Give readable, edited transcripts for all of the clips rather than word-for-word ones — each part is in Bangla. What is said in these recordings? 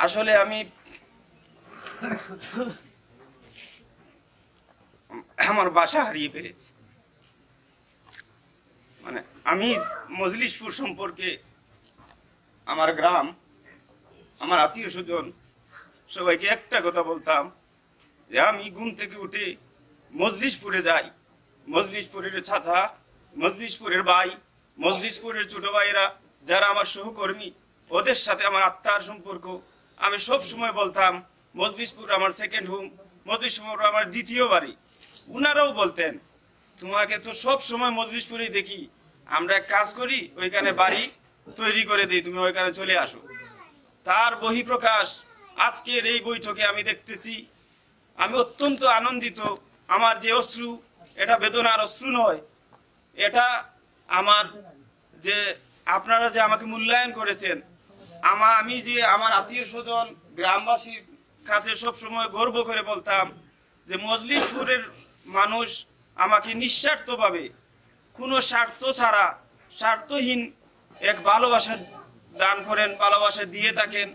আসলে আমি আমার বাসা হারিয়ে ফেলেছি। মানে আমি মজলিশপুর সম্পর্কে, আমার গ্রাম, আমার আত্মীয় স্বজন সবাইকে একটা কথা বলতাম যে আমি ঘুম থেকে উঠে মজলিশপুরে যাই, মজলিশপুরের চাচা, মজলিশপুরের ভাই, মজলিশপুরের ছোট ভাইয়েরা যারা আমার সহকর্মী, ওদের সাথে আমার আত্মার সম্পর্ক। আমি সব সময় বলতাম মজলিশপুর আমার সেকেন্ড হোম, মজলিশপুর আমার দ্বিতীয় বাড়ি। উনারাও বলতেন তোমাকে তো সব সময় মজলিশপুরেই দেখি, আমরা এক কাজ করি ওইখানে বাড়ি তৈরি করে দিই, তুমি ওইখানে চলে আসো। তার বহিঃপ্রকাশ আজকের এই বৈঠকে আমি দেখতেছি। আমি অত্যন্ত আনন্দিত। আমার যে অশ্রু, এটা বেদনার অশ্রু নয়, এটা আমার যে আপনারা যে আমাকে মূল্যায়ন করেছেন, আমি যে আমার আত্মীয় স্বজন গ্রামবাসীর কাছে সবসময় গর্ব করে বলতাম যে মজলিশপুরের মানুষ আমাকে নিঃস্বার্থভাবে, কোনো স্বার্থ ছাড়া, স্বার্থহীন এক ভালোবাসা দান করেন, ভালোবাসা দিয়ে থাকেন।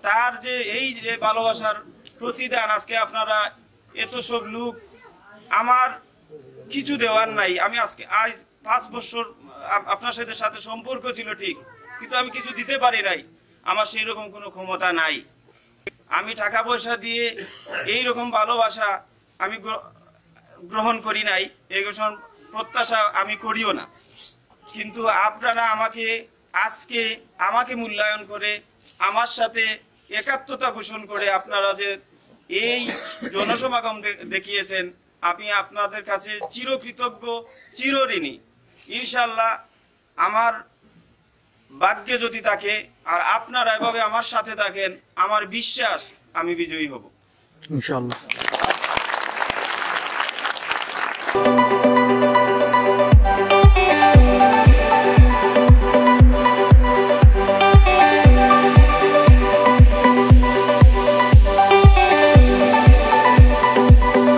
তার যে এই যে ভালোবাসার প্রতিদান আজকে আপনারা এত সব লোক, আমার কিছু দেওয়ার নাই। আমি আজকে আজ 5 বছর আপনার সাথে সম্পর্ক ছিল ঠিক, কিন্তু আমি কিছু দিতে পারি নাই। আমার সেই রকম কোনো ক্ষমতা নাই। আমি টাকা পয়সা দিয়ে এই রকম ভালোবাসা আমি গ্রহণ করি নাই, এই প্রত্যাশা আমি করিও না। কিন্তু আপনারা আজকে আমাকে মূল্যায়ন করে, আমার সাথে একাত্মতা পোষণ করে আপনারা যে এই জনসমাগম দেখিয়েছেন, আমি আপনাদের কাছে চিরকৃতজ্ঞ, চিরঋণী। ইনশাল্লাহ আমার ভাগ্যে যদি থাকে আর আপনারা এভাবে আমার সাথে থাকেন, আমার বিশ্বাস আমি বিজয়ী হব ইনশাল্লাহ।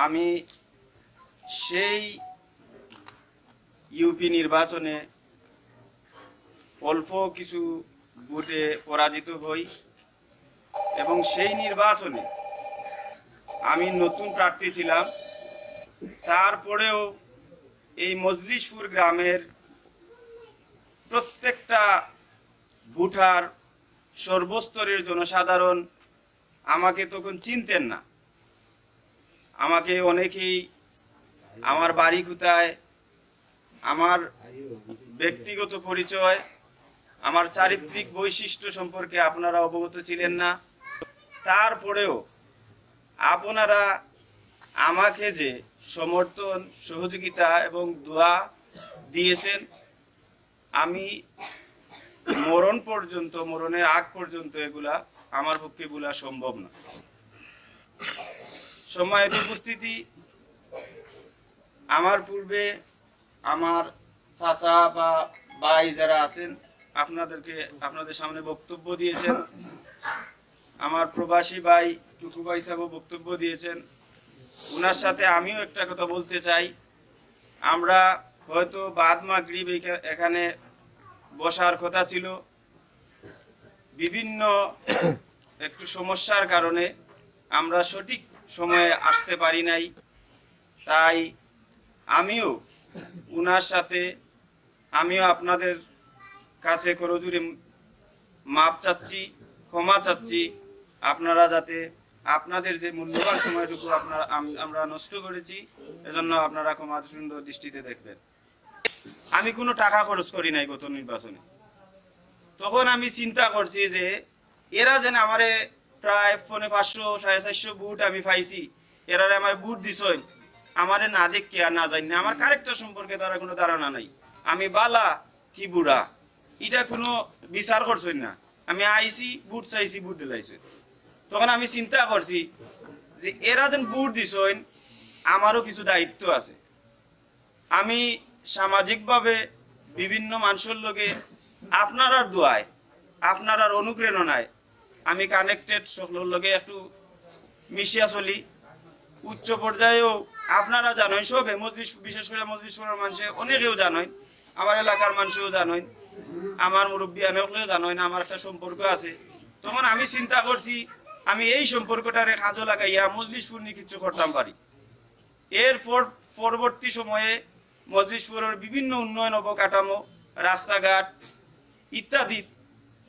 আমি সেই ইউপি নির্বাচনে অল্প কিছু ভোটে পরাজিত হই এবং সেই নির্বাচনে আমি নতুন প্রার্থী ছিলাম। তারপরেও এই মজলিশপুর গ্রামের প্রত্যেকটা ভোটার, সর্বস্তরের জনসাধারণ আমাকে তখন চিনতেন না। আমাকে অনেকেই আমার বাড়ি কোথায়, আমার ব্যক্তিগত পরিচয়, আমার চারিত্রিক বৈশিষ্ট্য সম্পর্কে আপনারা অবগত ছিলেন না। তারপরেও আপনারা আমাকে যে সমর্থন, সহযোগিতা এবং দোয়া দিয়েছেন, আমি মরণের আগ পর্যন্ত এগুলা আমার পক্ষে বলা সম্ভব না। সম্মানিত উপস্থিতি, আমার পূর্বে আমার চাচা বা ভাই যারা আছেন আপনাদের সামনে বক্তব্য দিয়েছেন। আমার প্রবাসী ভাই টুকু ভাই সাহেব বক্তব্য দিয়েছেন। ওনার সাথে আমিও একটা কথা বলতে চাই। আমরা হয়তো বাদ মাগরিব এখানে বসার কথা ছিল, বিভিন্ন একটু সমস্যার কারণে আমরা সঠিক সময়ে আসতে পারি নাই। তাই আমিও উনার সাথে আপনাদের কাছে করজোড়ে মাপ চাচ্ছি, ক্ষমা চাচ্ছি। আপনারা যাতে আপনাদের যে মূল্যবান সময়টুকু আমরা নষ্ট করেছি, এজন্য আপনারা ক্ষমা সুন্দর দৃষ্টিতে দেখবেন। আমি কোনো টাকা খরচ করি নাই গত নির্বাচনে। তখন আমি চিন্তা করছি যে এরা যেন আমারে প্রায় 500-450 বুট আমি পাইছি, এরা আমার বুট দিছই, আমারে না দেখি আর না জানি না, আমার ক্যারেক্টার সম্পর্কে তারা কোনো ধারণা নাই, আমি বালা কি বুড়া এটা কোনো বিচার করছই না। আমি আইছি, বুট চাইছি, বুট দিলাইছি। তখন আমি চিন্তা করছি যে এরা যেন বুট দিছই, আমারও কিছু দায়িত্ব আছে। আমি সামাজিকভাবে বিভিন্ন মানুষের লগে আপনার দোয়ায়, আপনার অনুপ্রেরণায় আমি কানেক্টেড, সকলের লগে একটু মিশিয়া চলি। উচ্চ পর্যায়েও আপনারা জানেন, সবে বিশেষ করে মজলিশপুরের মানুষে অনেকেও জানেন, আমার এলাকার মানুষও জানেন, আমার মুরব্বী অনেকেও জানেন আমার একটা সম্পর্ক আছে। তখন আমি চিন্তা করছি আমি এই সম্পর্কটারে কাজে লাগাইয়া মজলিশপুর নিয়ে কিছু করতাম পারি। এরপর পরবর্তী সময়ে মজলিশপুরের বিভিন্ন উন্নয়ন অবকাঠামো, রাস্তাঘাট ইত্যাদি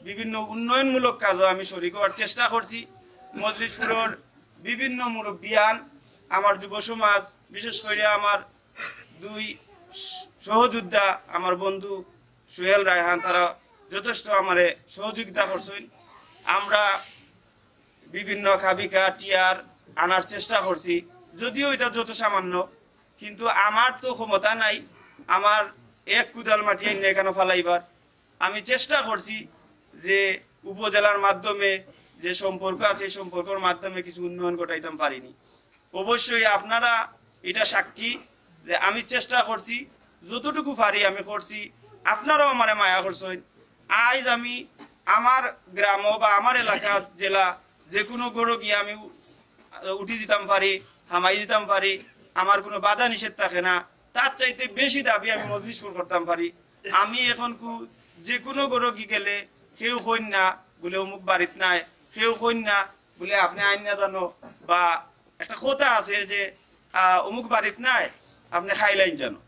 বিভিন্ন উন্নয়নমূলক কাজও আমি শরীক হওয়ার চেষ্টা করছি। মজলিশপুরের বিভিন্ন মুরব্বিয়ান, আমার যুব সমাজ, বিশেষ করে আমার দুই সহযোদ্ধা, আমার বন্ধু সোহেল রায়হান, তারা যথেষ্ট আমারে সহযোগিতা করছেন। আমরা বিভিন্ন খাবিকা টিয়ার আনার চেষ্টা করছি, যদিও এটা যত সামান্য, কিন্তু আমার তো ক্ষমতা নাই আমার এক কুদাল মাটি এনে এখানে ফালাইবার। আমি চেষ্টা করছি যে উপজেলার মাধ্যমে যে সম্পর্ক আছে এই সম্পর্কের মাধ্যমে কিছু উন্নয়ন ঘটাইতাম পারিনি। অবশ্যই আপনারা এটা সাক্ষী যে আমি চেষ্টা করছি, যতটুকু পারি আমি করছি। আপনারাও আমারে মায়া করছেন। আজ আমি আমার গ্রাম বা আমার এলাকা জেলা যে কোনো গড়ো গিয়ে আমি উঠি দিতাম পারি, হামাই দিতাম পারি, আমার কোনো বাধা নিষেধ থাকে না। তার চাইতে বেশি দাবি আমি মজলিশপুর করতাম পারি। আমি এখন যে কোনো গড়ো গিয়ে গেলে কেউ কইন না বলে অমুক বাড়িত নাই, কেউ কইন না বলে আপনি আইন না জানো, বা একটা কথা আছে যে অমুক বাড়িত নাই আপনি খাইলাইন জানো।